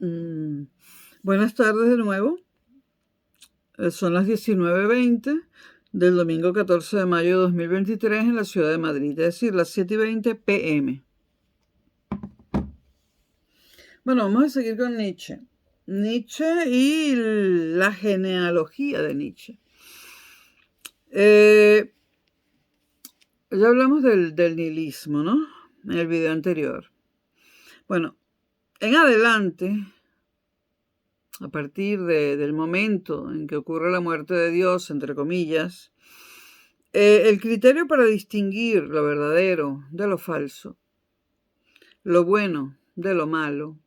Mm, Buenas tardes de nuevo. Son las 19:20 del domingo 14 de mayo de 2023 en la ciudad de Madrid, es decir, las 7:20 p.m. Bueno, vamos a seguir con Nietzsche. Nietzsche y la genealogía de Nietzsche. Ya hablamos del nihilismo, ¿no? En el video anterior. Bueno, en adelante, a partir del momento en que ocurre la muerte de Dios, entre comillas, el criterio para distinguir lo verdadero de lo falso, lo bueno de lo malo,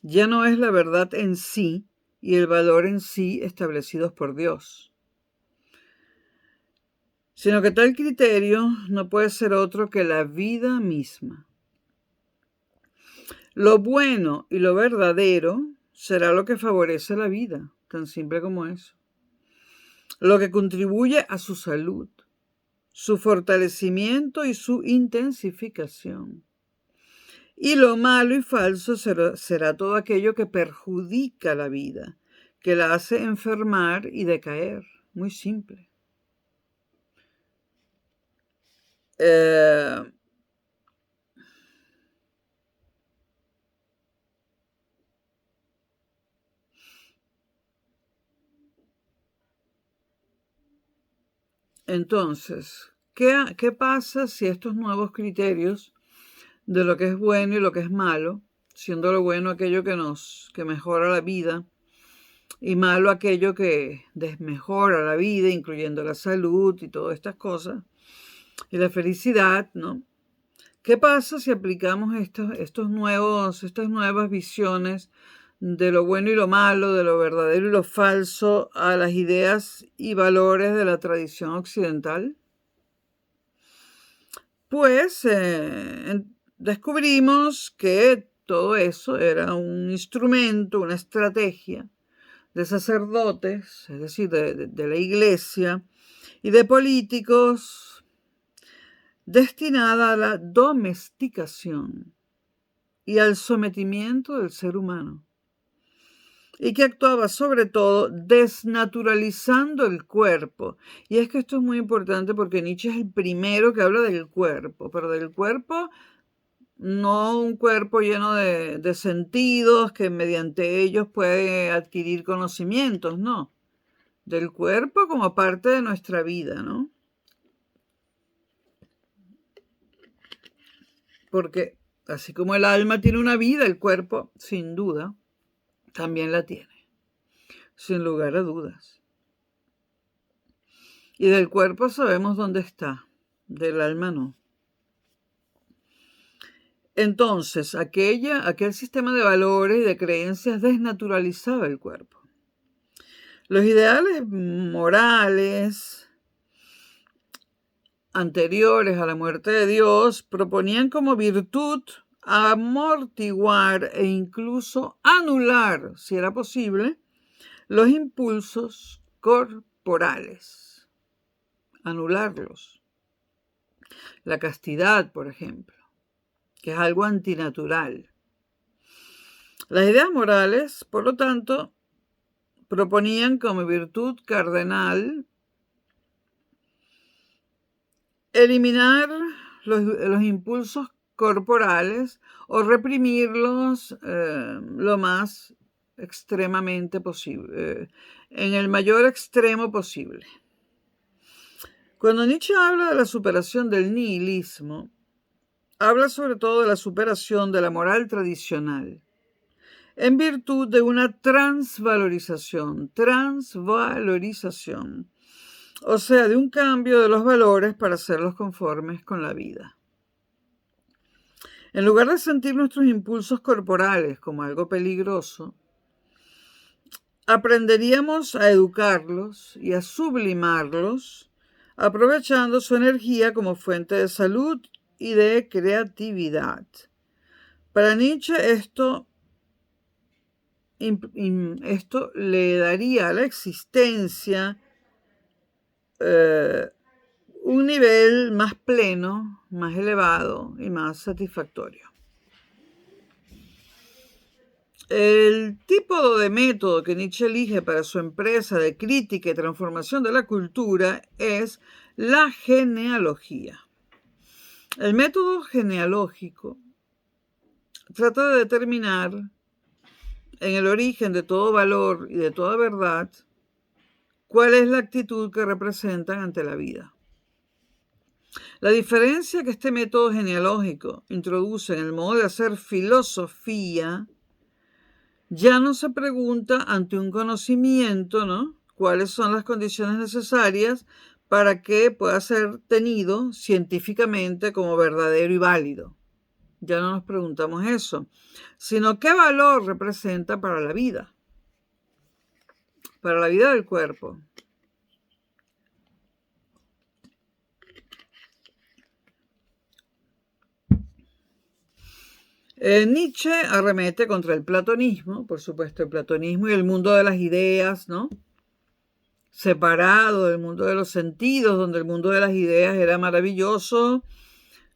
ya no es la verdad en sí y el valor en sí establecidos por Dios, sino que tal criterio no puede ser otro que la vida misma. Lo bueno y lo verdadero será lo que favorece la vida, tan simple como eso. Lo que contribuye a su salud, su fortalecimiento y su intensificación. Y lo malo y falso será todo aquello que perjudica la vida, que la hace enfermar y decaer. Muy simple. Entonces, ¿qué pasa si estos nuevos criterios de lo que es bueno y lo que es malo, siendo lo bueno aquello que mejora la vida, y malo aquello que desmejora la vida, incluyendo la salud y todas estas cosas, y la felicidad, ¿no? ¿Qué pasa si aplicamos estas nuevas visiones de lo bueno y lo malo, de lo verdadero y lo falso a las ideas y valores de la tradición occidental? Pues descubrimos que todo eso era un instrumento, una estrategia de sacerdotes, es decir, de la iglesia, y de políticos destinada a la domesticación y al sometimiento del ser humano, y que actuaba sobre todo desnaturalizando el cuerpo. Y es que esto es muy importante porque Nietzsche es el primero que habla del cuerpo, pero del cuerpo no un cuerpo lleno de sentidos que mediante ellos puede adquirir conocimientos, no, del cuerpo como parte de nuestra vida, ¿no? Porque así como el alma tiene una vida, el cuerpo, sin duda, también la tiene, sin lugar a dudas. Y del cuerpo sabemos dónde está, del alma no. Entonces, aquel sistema de valores y de creencias desnaturalizaba el cuerpo. Los ideales morales anteriores a la muerte de Dios proponían como virtud amortiguar e incluso anular, si era posible, los impulsos corporales. Anularlos. La castidad, por ejemplo, que es algo antinatural. Las ideas morales, por lo tanto, proponían como virtud cardenal eliminar los impulsos corporales o reprimirlos lo más extremadamente posible, en el mayor extremo posible. Cuando Nietzsche habla de la superación del nihilismo, habla sobre todo de la superación de la moral tradicional, en virtud de una transvalorización, o sea, de un cambio de los valores para hacerlos conformes con la vida. En lugar de sentir nuestros impulsos corporales como algo peligroso, aprenderíamos a educarlos y a sublimarlos, aprovechando su energía como fuente de salud y de creatividad. Para Nietzsche esto le daría a la existencia un nivel más pleno, más elevado y más satisfactorio. El tipo de método que Nietzsche elige para su empresa de crítica y transformación de la cultura es la genealogía. El método genealógico trata de determinar en el origen de todo valor y de toda verdad cuál es la actitud que representan ante la vida. La diferencia que este método genealógico introduce en el modo de hacer filosofía ya no se pregunta ante un conocimiento, ¿no?, cuáles son las condiciones necesarias para que pueda ser tenido científicamente como verdadero y válido. Ya no nos preguntamos eso, sino qué valor representa para la vida del cuerpo. Nietzsche arremete contra el platonismo, por supuesto, el platonismo y el mundo de las ideas, ¿no?, separado del mundo de los sentidos, donde el mundo de las ideas era maravilloso,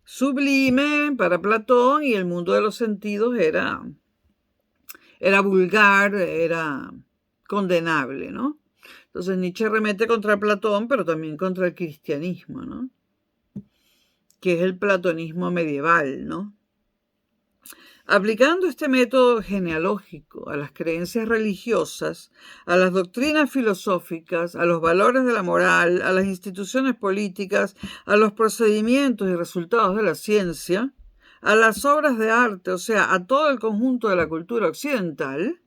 sublime para Platón, y el mundo de los sentidos era vulgar, era condenable, ¿no? Entonces Nietzsche arremete contra Platón, pero también contra el cristianismo, ¿no?, que es el platonismo medieval, ¿no? Aplicando este método genealógico a las creencias religiosas, a las doctrinas filosóficas, a los valores de la moral, a las instituciones políticas, a los procedimientos y resultados de la ciencia, a las obras de arte, o sea, a todo el conjunto de la cultura occidental,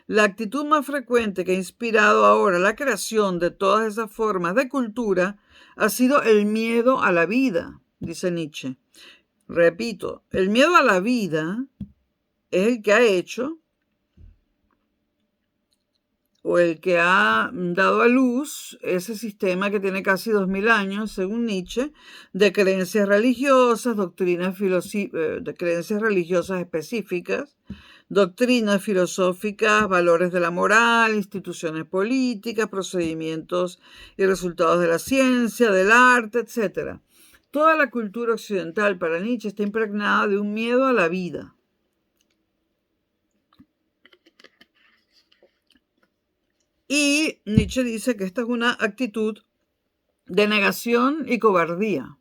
la actitud más frecuente que ha inspirado ahora la creación de todas esas formas de cultura ha sido el miedo a la vida, dice Nietzsche. Repito, el miedo a la vida es el que ha hecho o el que ha dado a luz ese sistema que tiene casi 2000 años, según Nietzsche, de creencias religiosas, de creencias religiosas específicas, doctrinas filosóficas, valores de la moral, instituciones políticas, procedimientos y resultados de la ciencia, del arte, etc. Toda la cultura occidental para Nietzsche está impregnada de un miedo a la vida. Y Nietzsche dice que esta es una actitud de negación y cobardía,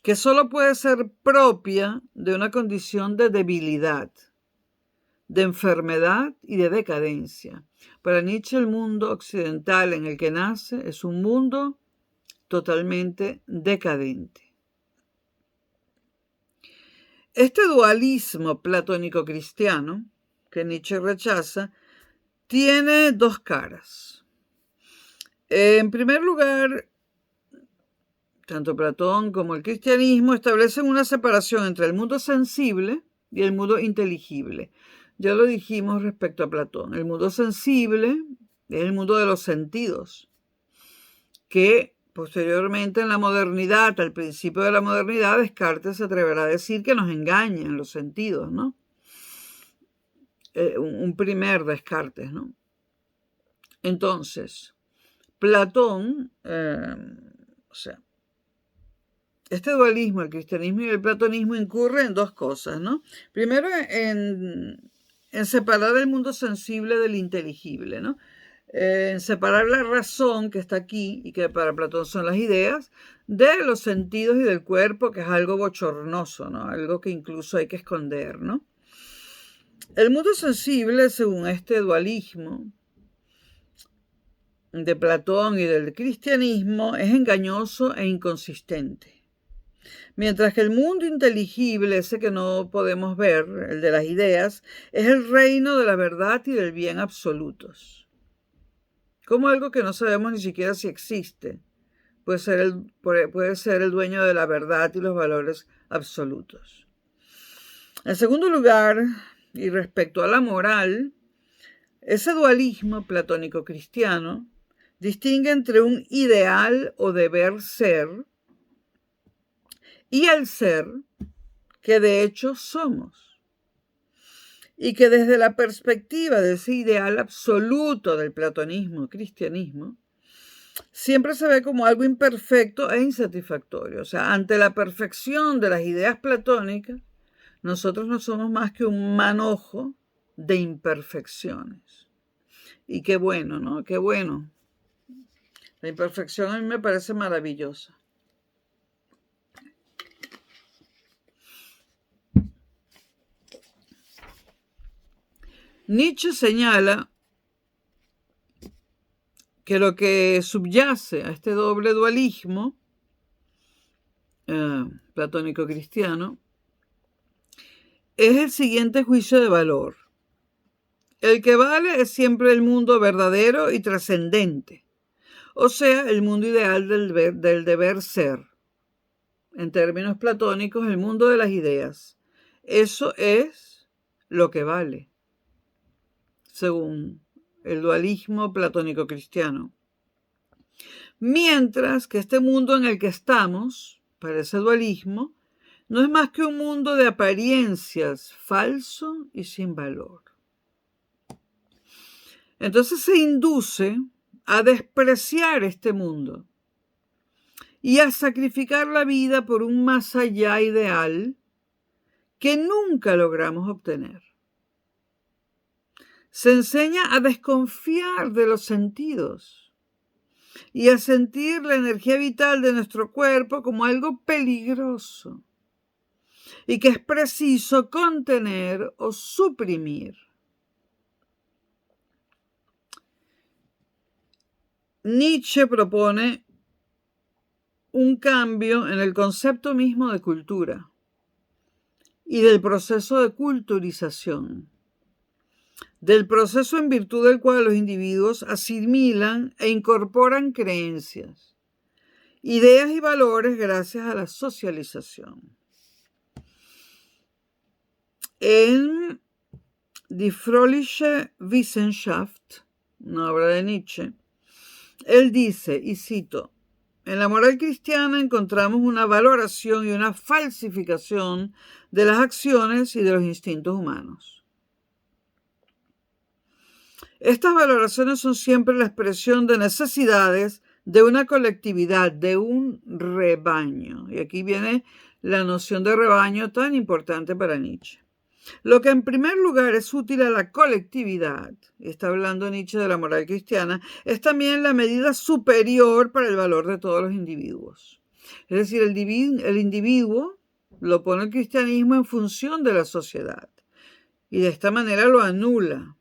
que solo puede ser propia de una condición de debilidad, de enfermedad y de decadencia. Para Nietzsche, el mundo occidental en el que nace es un mundo totalmente decadente. Este dualismo platónico-cristiano que Nietzsche rechaza tiene dos caras. En primer lugar, tanto Platón como el cristianismo establecen una separación entre el mundo sensible y el mundo inteligible. Ya lo dijimos respecto a Platón. El mundo sensible es el mundo de los sentidos, que posteriormente en la modernidad, al principio de la modernidad, Descartes se atreverá a decir que nos engañan los sentidos, ¿no? Un primer Descartes, ¿no? Entonces, Platón, este dualismo, el cristianismo y el platonismo, incurre en dos cosas, ¿no? Primero, en separar el mundo sensible del inteligible, ¿no? En separar la razón que está aquí y que para Platón son las ideas de los sentidos y del cuerpo, que es algo bochornoso, ¿no? Algo que incluso hay que esconder, ¿no? El mundo sensible, según este dualismo de Platón y del cristianismo, es engañoso e inconsistente. Mientras que el mundo inteligible, ese que no podemos ver, el de las ideas, es el reino de la verdad y del bien absolutos. Como algo que no sabemos ni siquiera si existe, puede ser el dueño de la verdad y los valores absolutos. En segundo lugar, y respecto a la moral, ese dualismo platónico-cristiano distingue entre un ideal o deber ser y el ser que de hecho somos. Y que desde la perspectiva de ese ideal absoluto del platonismo-cristianismo, siempre se ve como algo imperfecto e insatisfactorio. O sea, ante la perfección de las ideas platónicas, nosotros no somos más que un manojo de imperfecciones. Y qué bueno, ¿no? Qué bueno. La imperfección a mí me parece maravillosa. Nietzsche señala que lo que subyace a este doble dualismo platónico cristiano es el siguiente juicio de valor. El que vale es siempre el mundo verdadero y trascendente, o sea, el mundo ideal del deber ser. En términos platónicos, el mundo de las ideas. Eso es lo que vale, según el dualismo platónico cristiano. Mientras que este mundo en el que estamos, para ese dualismo, no es más que un mundo de apariencias, falso y sin valor. Entonces se induce a despreciar este mundo y a sacrificar la vida por un más allá ideal que nunca logramos obtener. Se enseña a desconfiar de los sentidos y a sentir la energía vital de nuestro cuerpo como algo peligroso y que es preciso contener o suprimir. Nietzsche propone un cambio en el concepto mismo de cultura y del proceso de culturización, del proceso en virtud del cual los individuos asimilan e incorporan creencias, ideas y valores gracias a la socialización. En Die Fröhliche Wissenschaft, una obra de Nietzsche, él dice, y cito, en la moral cristiana encontramos una valoración y una falsificación de las acciones y de los instintos humanos. Estas valoraciones son siempre la expresión de necesidades de una colectividad, de un rebaño. Y aquí viene la noción de rebaño tan importante para Nietzsche. Lo que en primer lugar es útil a la colectividad, está hablando Nietzsche de la moral cristiana, es también la medida superior para el valor de todos los individuos. Es decir, el individuo lo pone el cristianismo en función de la sociedad y de esta manera lo anula.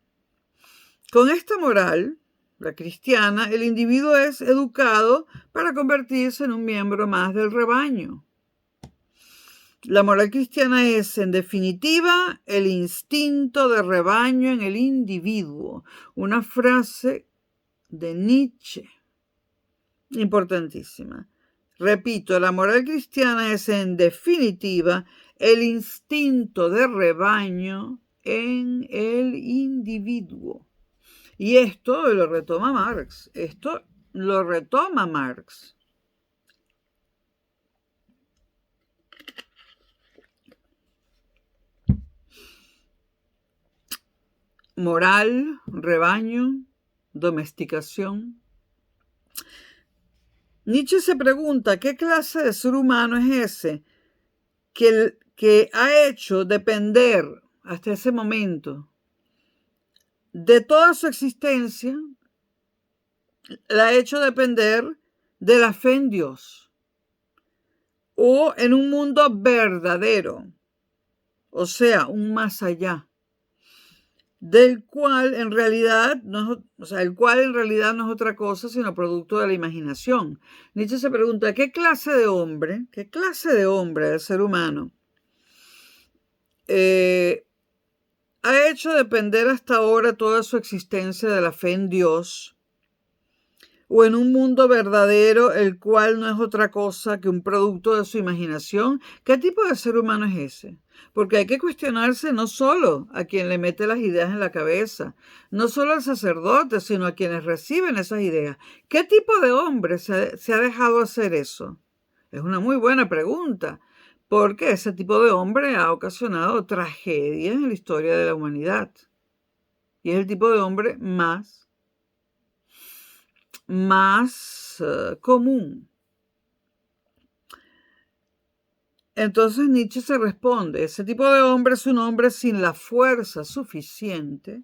Con esta moral, la cristiana, el individuo es educado para convertirse en un miembro más del rebaño. La moral cristiana es, en definitiva, el instinto de rebaño en el individuo. Una frase de Nietzsche, importantísima. Repito, la moral cristiana es, en definitiva, el instinto de rebaño en el individuo. Y esto lo retoma Marx. Moral, rebaño, domesticación. Nietzsche se pregunta qué clase de ser humano es ese que ha hecho depender hasta ese momento de toda su existencia, la ha hecho depender de la fe en Dios o en un mundo verdadero, o sea, un más allá, del cual en realidad no es otra cosa sino producto de la imaginación. Nietzsche se pregunta, ¿qué clase de hombre del ser humano ha hecho depender hasta ahora toda su existencia de la fe en Dios o en un mundo verdadero, el cual no es otra cosa que un producto de su imaginación? ¿Qué tipo de ser humano es ese? Porque hay que cuestionarse no solo a quien le mete las ideas en la cabeza, no solo al sacerdote, sino a quienes reciben esas ideas. ¿Qué tipo de hombre se ha dejado hacer eso? Es una muy buena pregunta, porque ese tipo de hombre ha ocasionado tragedias en la historia de la humanidad. Y es el tipo de hombre más común. Entonces Nietzsche se responde, ese tipo de hombre es un hombre sin la fuerza suficiente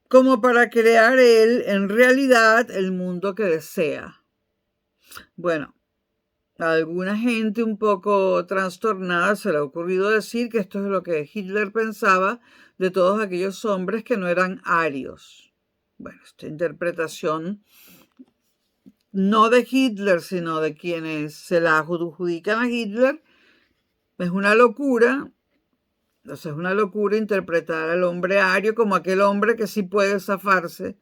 como para crear él en realidad el mundo que desea. Bueno, a alguna gente un poco trastornada se le ha ocurrido decir que esto es lo que Hitler pensaba de todos aquellos hombres que no eran arios. Bueno, esta interpretación no de Hitler, sino de quienes se la adjudican a Hitler, es una locura. O sea, es una locura interpretar al hombre ario como aquel hombre que sí puede zafarse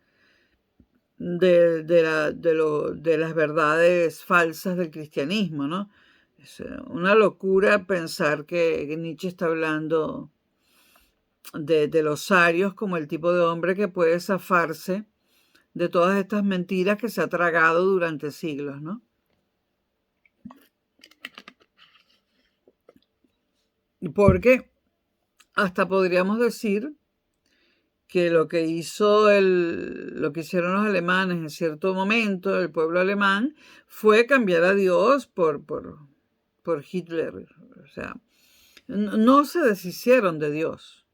de las verdades falsas del cristianismo, ¿no? Es una locura pensar que Nietzsche está hablando de los arios como el tipo de hombre que puede zafarse de todas estas mentiras que se ha tragado durante siglos, ¿no? Porque hasta podríamos decir que lo que lo que hicieron los alemanes en cierto momento, el pueblo alemán, fue cambiar a Dios por Hitler. O sea, no se deshicieron de Dios,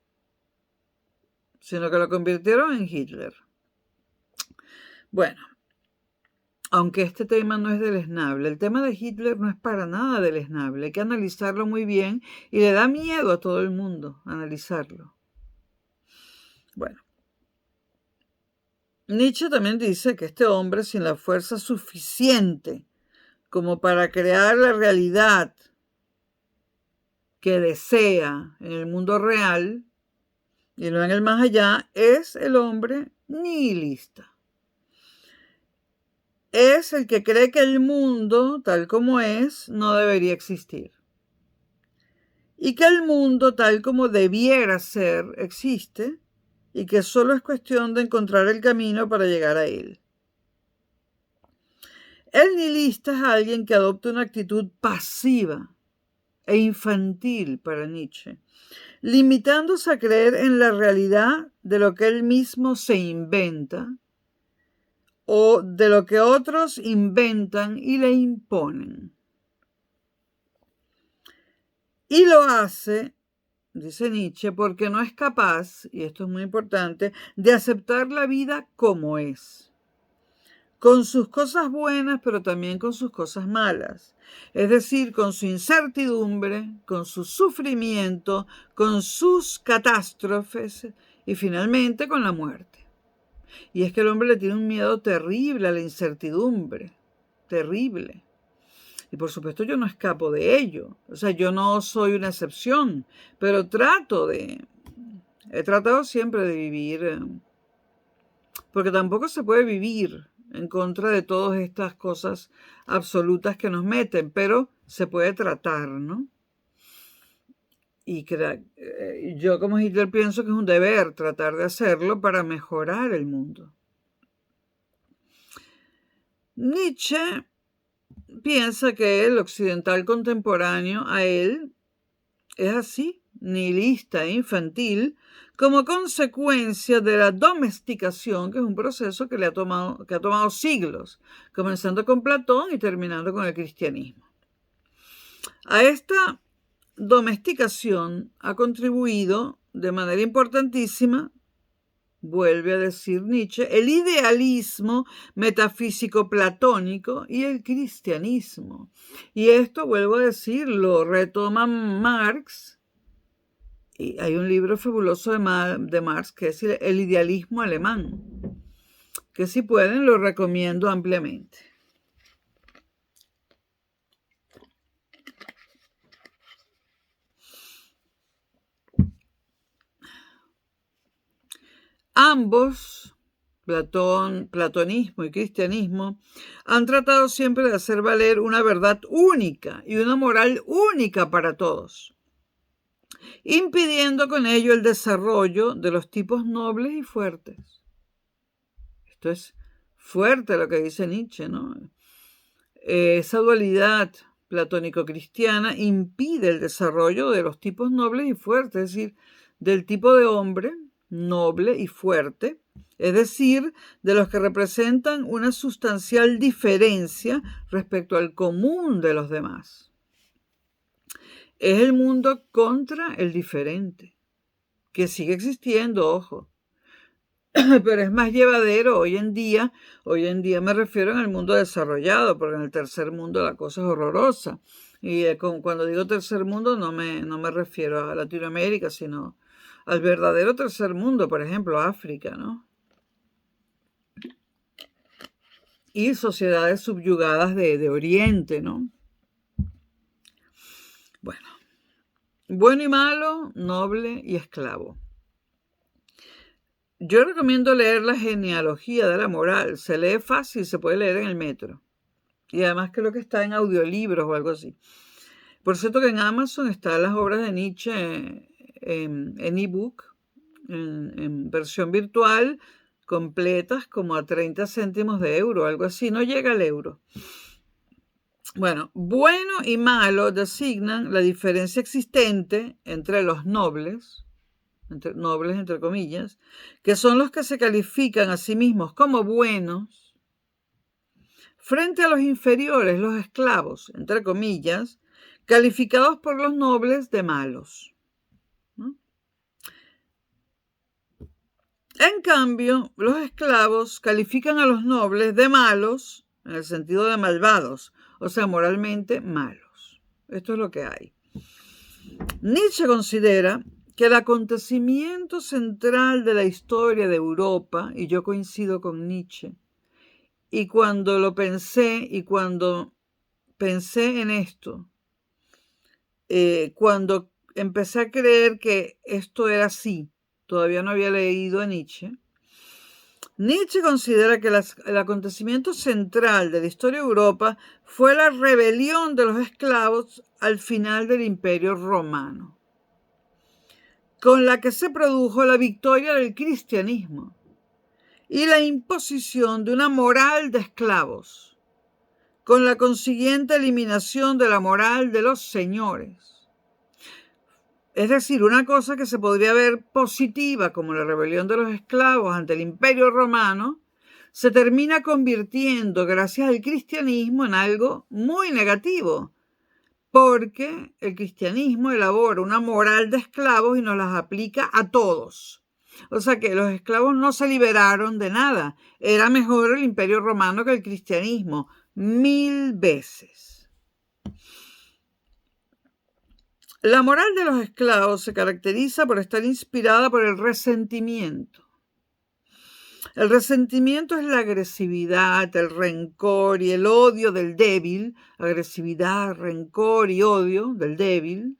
sino que lo convirtieron en Hitler. Bueno, aunque este tema no es deleznable, el tema de Hitler no es para nada deleznable, hay que analizarlo muy bien y le da miedo a todo el mundo analizarlo. Bueno, Nietzsche también dice que este hombre sin la fuerza suficiente como para crear la realidad que desea en el mundo real y no en el más allá, es el hombre nihilista. Es el que cree que el mundo, tal como es, no debería existir. Y que el mundo, tal como debiera ser, existe y que solo es cuestión de encontrar el camino para llegar a él. El nihilista es alguien que adopta una actitud pasiva e infantil para Nietzsche, limitándose a creer en la realidad de lo que él mismo se inventa o de lo que otros inventan y le imponen. Y lo hace, dice Nietzsche, porque no es capaz, y esto es muy importante, de aceptar la vida como es, con sus cosas buenas, pero también con sus cosas malas. Es decir, con su incertidumbre, con su sufrimiento, con sus catástrofes y finalmente con la muerte. Y es que el hombre le tiene un miedo terrible a la incertidumbre, terrible. Y por supuesto yo no escapo de ello. O sea, yo no soy una excepción, pero he tratado siempre de vivir, porque tampoco se puede vivir en contra de todas estas cosas absolutas que nos meten, pero se puede tratar, ¿no? Y yo como Hitler pienso que es un deber tratar de hacerlo para mejorar el mundo. Nietzsche piensa que el occidental contemporáneo a él es así, nihilista e infantil, como consecuencia de la domesticación, que es un proceso que ha tomado siglos, comenzando con Platón y terminando con el cristianismo. A esta domesticación ha contribuido de manera importantísima, vuelve a decir Nietzsche, el idealismo metafísico platónico y el cristianismo. Y esto, vuelvo a decir, lo retoma Marx. Y hay un libro fabuloso de Marx que es El idealismo alemán, que si pueden lo recomiendo ampliamente. Ambos, platonismo y cristianismo, han tratado siempre de hacer valer una verdad única y una moral única para todos, impidiendo con ello el desarrollo de los tipos nobles y fuertes. Esto es fuerte lo que dice Nietzsche, ¿no? Esa dualidad platónico-cristiana impide el desarrollo de los tipos nobles y fuertes, es decir, del tipo de hombre noble y fuerte, es decir, de los que representan una sustancial diferencia respecto al común de los demás. Es el mundo contra el diferente, que sigue existiendo, ojo, pero es más llevadero hoy en día. Hoy en día me refiero en el mundo desarrollado, porque en el tercer mundo la cosa es horrorosa. Y cuando digo tercer mundo no me refiero a Latinoamérica, sino al verdadero tercer mundo, por ejemplo, África, ¿no? Y sociedades subyugadas de Oriente, ¿no? Bueno, bueno y malo, noble y esclavo. Yo recomiendo leer La genealogía de la moral. Se lee fácil, se puede leer en el metro. Y además creo que está en audiolibros o algo así. Por cierto que en Amazon están las obras de Nietzsche en ebook, en versión virtual, completas como a 30 céntimos de euro, algo así. No llega al euro. Bueno, bueno y malo designan la diferencia existente entre los nobles, entre comillas, que son los que se califican a sí mismos como buenos, frente a los inferiores, los esclavos, entre comillas, calificados por los nobles de malos, ¿no? En cambio, los esclavos califican a los nobles de malos, en el sentido de malvados, o sea, moralmente malos. Esto es lo que hay. Nietzsche considera que el acontecimiento central de la historia de Europa, y yo coincido con Nietzsche, y cuando pensé en esto, cuando empecé a creer que esto era así, todavía no había leído a Nietzsche. Nietzsche considera que el acontecimiento central de la historia de Europa fue la rebelión de los esclavos al final del Imperio Romano, con la que se produjo la victoria del cristianismo y la imposición de una moral de esclavos, con la consiguiente eliminación de la moral de los señores. Es decir, una cosa que se podría ver positiva como la rebelión de los esclavos ante el Imperio Romano, se termina convirtiendo, gracias al cristianismo, en algo muy negativo, porque el cristianismo elabora una moral de esclavos y nos las aplica a todos. O sea que los esclavos no se liberaron de nada. Era mejor el Imperio Romano que el cristianismo, 1000 veces. La moral de los esclavos se caracteriza por estar inspirada por el resentimiento. El resentimiento es la agresividad, el rencor y el odio del débil, agresividad, rencor y odio del débil,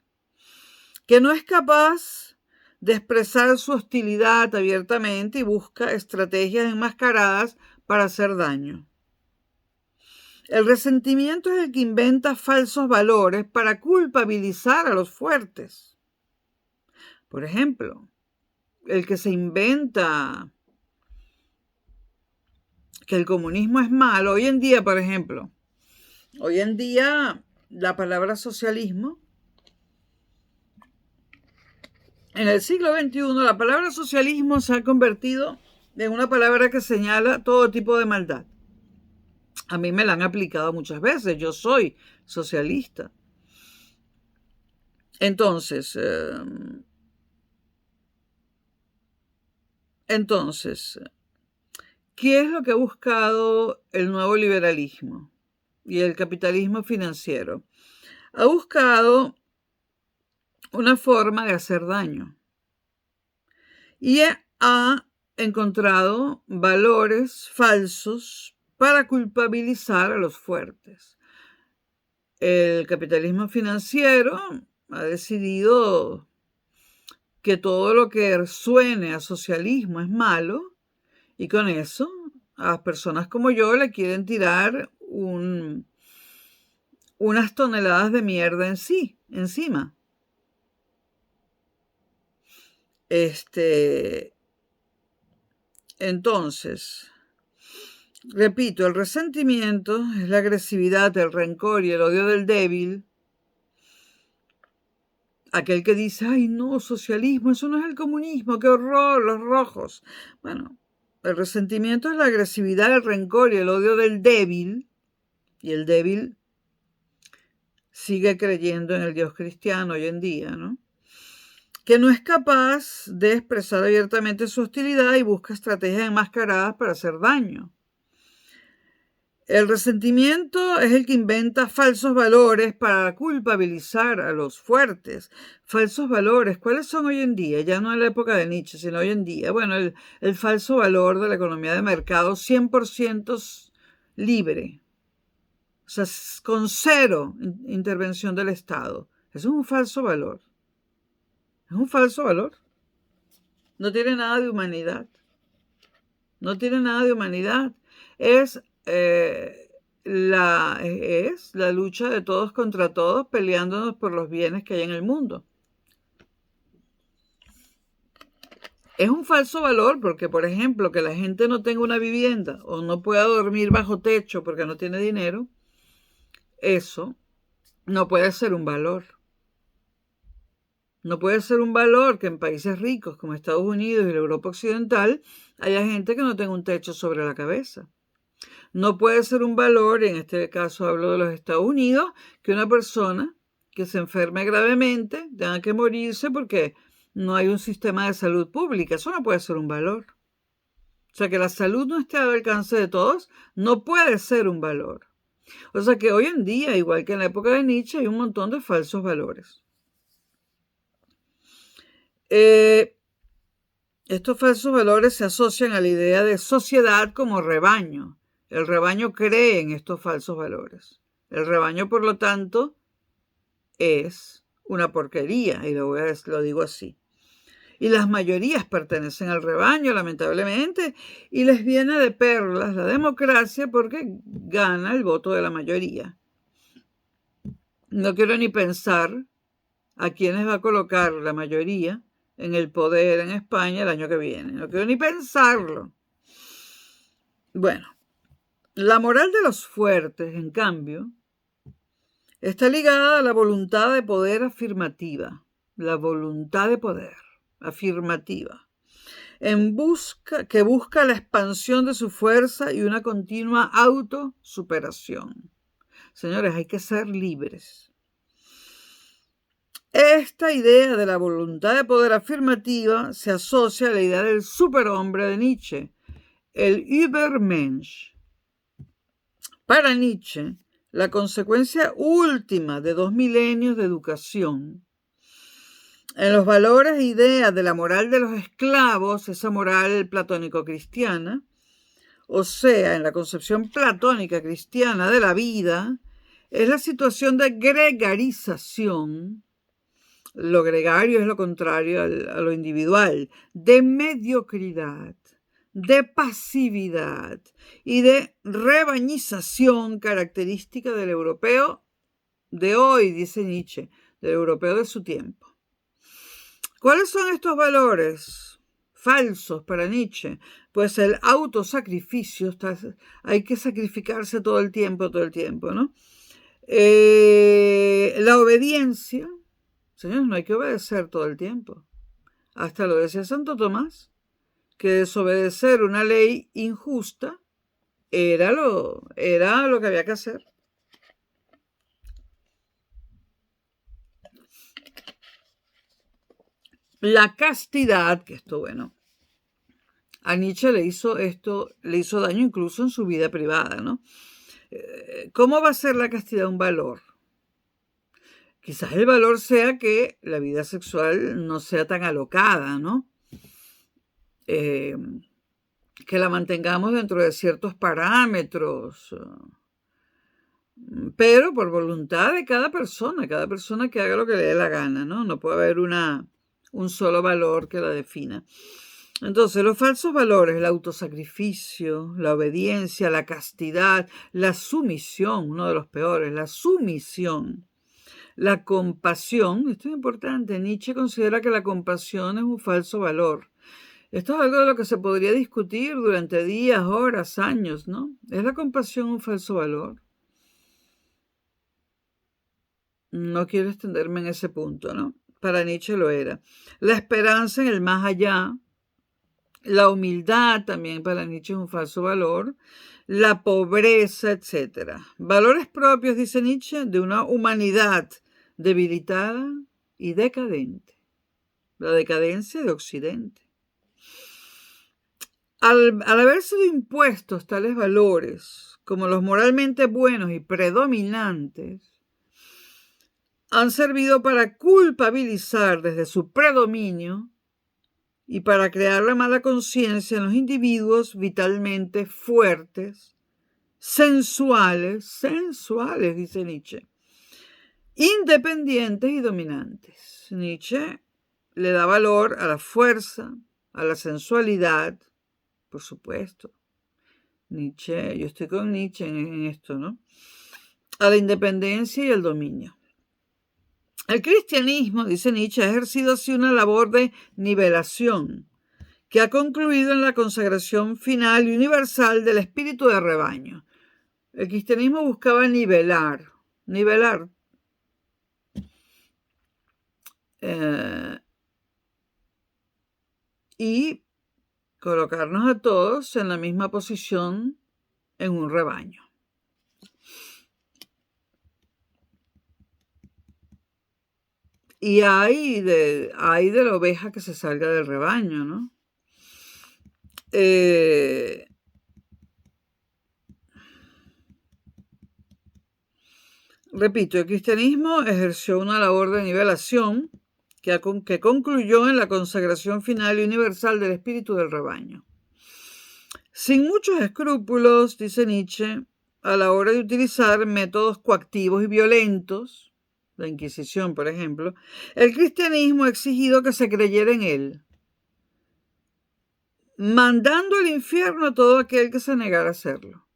que no es capaz de expresar su hostilidad abiertamente y busca estrategias enmascaradas para hacer daño. El resentimiento es el que inventa falsos valores para culpabilizar a los fuertes. Por ejemplo, el que se inventa que el comunismo es malo. Hoy en día, por ejemplo, la palabra socialismo, en el siglo XXI, la palabra socialismo se ha convertido en una palabra que señala todo tipo de maldad. A mí me la han aplicado muchas veces. Yo soy socialista. Entonces, ¿qué es lo que ha buscado el nuevo liberalismo y el capitalismo financiero? Ha buscado una forma de hacer daño y ha encontrado valores falsos para culpabilizar a los fuertes. El capitalismo financiero ha decidido que todo lo que suene a socialismo es malo y con eso a personas como yo le quieren tirar unas toneladas de mierda encima. Entonces, repito, el resentimiento es la agresividad, el rencor y el odio del débil. Aquel que dice, ay no, socialismo, eso no es el comunismo, qué horror, los rojos. Bueno, el resentimiento es la agresividad, el rencor y el odio del débil. Y el débil sigue creyendo en el Dios cristiano hoy en día, ¿no? Que no es capaz de expresar abiertamente su hostilidad y busca estrategias enmascaradas para hacer daño. El resentimiento es el que inventa falsos valores para culpabilizar a los fuertes. Falsos valores, ¿cuáles son hoy en día? Ya no en la época de Nietzsche, sino hoy en día. Bueno, el falso valor de la economía de mercado 100% libre. O sea, con cero intervención del Estado. Eso es un falso valor. Es un falso valor. No tiene nada de humanidad. No tiene nada de humanidad. Es la lucha de todos contra todos, peleándonos por los bienes que hay en el mundo. Es un falso valor porque, por ejemplo, que la gente no tenga una vivienda o no pueda dormir bajo techo porque no tiene dinero, eso no puede ser un valor. No puede ser un valor que en países ricos como Estados Unidos y la Europa Occidental haya gente que no tenga un techo sobre la cabeza. No puede ser un valor, en este caso hablo de los Estados Unidos, que una persona que se enferme gravemente tenga que morirse porque no hay un sistema de salud pública. Eso no puede ser un valor. O sea, que la salud no esté al alcance de todos no puede ser un valor. O sea, que hoy en día, igual que en la época de Nietzsche, hay un montón de falsos valores. Estos falsos valores se asocian a la idea de sociedad como rebaño. El rebaño cree en estos falsos valores. El rebaño, por lo tanto, es una porquería, y lo digo así. Y las mayorías pertenecen al rebaño, lamentablemente, y les viene de perlas la democracia porque gana el voto de la mayoría. No quiero ni pensar a quiénes va a colocar la mayoría en el poder en España el año que viene. No quiero ni pensarlo. Bueno, la moral de los fuertes, en cambio, está ligada a la voluntad de poder afirmativa. La voluntad de poder afirmativa. Que busca la expansión de su fuerza y una continua autosuperación. Señores, hay que ser libres. Esta idea de la voluntad de poder afirmativa se asocia a la idea del superhombre de Nietzsche, el Übermensch. Para Nietzsche, la consecuencia última de 2 milenios de educación en los valores e ideas de la moral de los esclavos, esa moral platónico-cristiana, o sea, en la concepción platónica cristiana de la vida, es la situación de gregarización. Lo gregario es lo contrario a lo individual, de mediocridad, de pasividad y de rebañización característica del europeo de hoy, dice Nietzsche, del europeo de su tiempo. ¿Cuáles son estos valores falsos para Nietzsche? Pues el autosacrificio, hay que sacrificarse todo el tiempo, ¿no? La obediencia, señores, no hay que obedecer todo el tiempo. Hasta lo decía Santo Tomás, que desobedecer una ley injusta era lo que había que hacer. La castidad, que esto, bueno, a Nietzsche le hizo daño incluso en su vida privada, ¿no? ¿Cómo va a ser la castidad un valor? Quizás el valor sea que la vida sexual no sea tan alocada, ¿no? Que la mantengamos dentro de ciertos parámetros, pero por voluntad de cada persona que haga lo que le dé la gana, ¿no? No puede haber un solo valor que la defina. Entonces, los falsos valores, el autosacrificio, la obediencia, la castidad, la sumisión, uno de los peores, la sumisión, la compasión, esto es importante, Nietzsche considera que la compasión es un falso valor. Esto es algo de lo que se podría discutir durante días, horas, años, ¿no? ¿Es la compasión un falso valor? No quiero extenderme en ese punto, ¿no? Para Nietzsche lo era. La esperanza en el más allá, la humildad también para Nietzsche es un falso valor. la pobreza, etc. Valores propios, dice Nietzsche, de una humanidad debilitada y decadente. La decadencia de Occidente. Al haber sido impuestos tales valores como los moralmente buenos y predominantes, han servido para culpabilizar desde su predominio y para crear la mala conciencia en los individuos vitalmente fuertes, sensuales, dice Nietzsche, independientes y dominantes. Nietzsche le da valor a la fuerza, a la sensualidad, por supuesto. Nietzsche, yo estoy con Nietzsche en esto, ¿no? A la independencia y al dominio. El cristianismo, dice Nietzsche, ha ejercido así una labor de nivelación que ha concluido en la consagración final y universal del espíritu de rebaño. El cristianismo buscaba nivelar y colocarnos a todos en la misma posición en un rebaño. Y hay de la oveja que se salga del rebaño, ¿no? Repito, el cristianismo ejerció una labor de nivelación que concluyó en la consagración final y universal del espíritu del rebaño. Sin muchos escrúpulos, dice Nietzsche, a la hora de utilizar métodos coactivos y violentos, la Inquisición, por ejemplo, el cristianismo ha exigido que se creyera en él, mandando al infierno a todo aquel que se negara a hacerlo.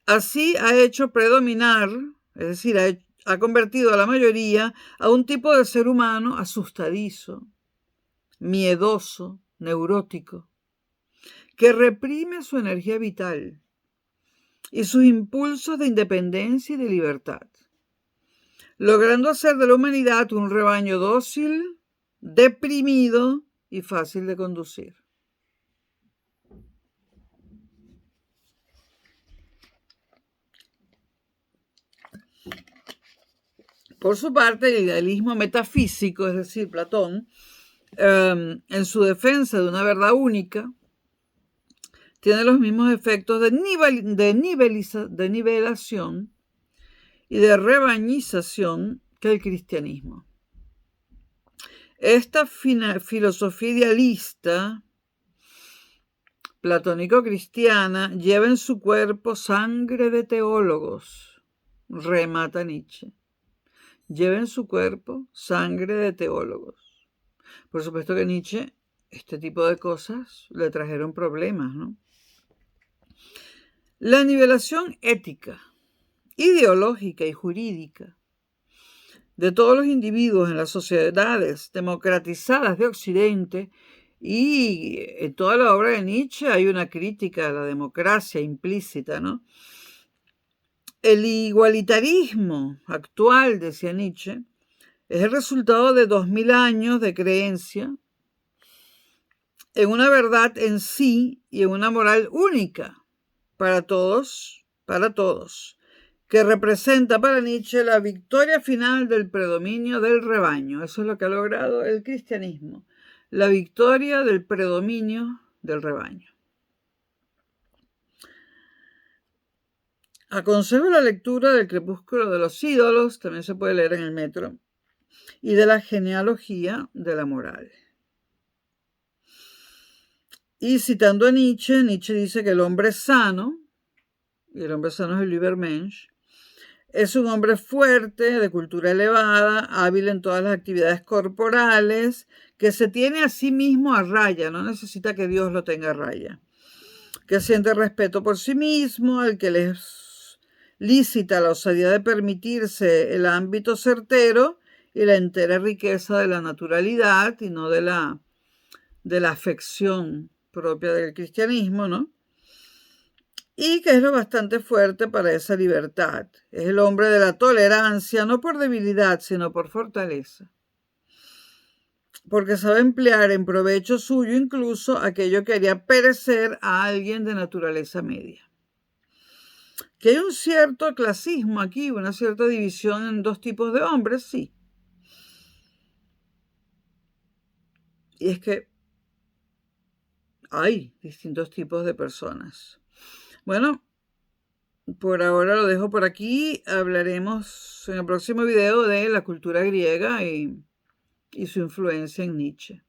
Así ha hecho predominar, es decir, ha convertido a la mayoría a un tipo de ser humano asustadizo, miedoso, neurótico, que reprime su energía vital y sus impulsos de independencia y de libertad, logrando hacer de la humanidad un rebaño dócil, deprimido y fácil de conducir. Por su parte, el idealismo metafísico, es decir, Platón, en su defensa de una verdad única, tiene los mismos efectos de nivelación y de rebañización que el cristianismo. Esta filosofía idealista platónico-cristiana lleva en su cuerpo sangre de teólogos, remata Nietzsche. Lleva en su cuerpo sangre de teólogos. Por supuesto que Nietzsche, este tipo de cosas le trajeron problemas, ¿no? La nivelación ética, ideológica y jurídica de todos los individuos en las sociedades democratizadas de Occidente, y en toda la obra de Nietzsche hay una crítica a la democracia implícita, ¿no? El igualitarismo actual, decía Nietzsche, es el resultado de 2000 años de creencia en una verdad en sí y en una moral única para todos, que representa para Nietzsche la victoria final del predominio del rebaño. Eso es lo que ha logrado el cristianismo, la victoria del predominio del rebaño. Aconsejo la lectura del Crepúsculo de los ídolos, también se puede leer en el metro, y de la genealogía de la moral. Y citando a Nietzsche, Nietzsche dice que el hombre sano, y el hombre sano es el Übermensch, es un hombre fuerte, de cultura elevada, hábil en todas las actividades corporales, que se tiene a sí mismo a raya, no necesita que Dios lo tenga a raya, que siente respeto por sí mismo, al que le es lícita la osadía de permitirse el ámbito certero y la entera riqueza de la naturalidad y no de la afección propia del cristianismo, ¿no? Y que es lo bastante fuerte para esa libertad. Es el hombre de la tolerancia, no por debilidad, sino por fortaleza. porque sabe emplear en provecho suyo incluso aquello que haría perecer a alguien de naturaleza media. Que hay un cierto clasismo aquí, una cierta división en dos tipos de hombres, sí. Y es que hay distintos tipos de personas. Bueno, por ahora lo dejo por aquí. Hablaremos en el próximo video de la cultura griega y su influencia en Nietzsche.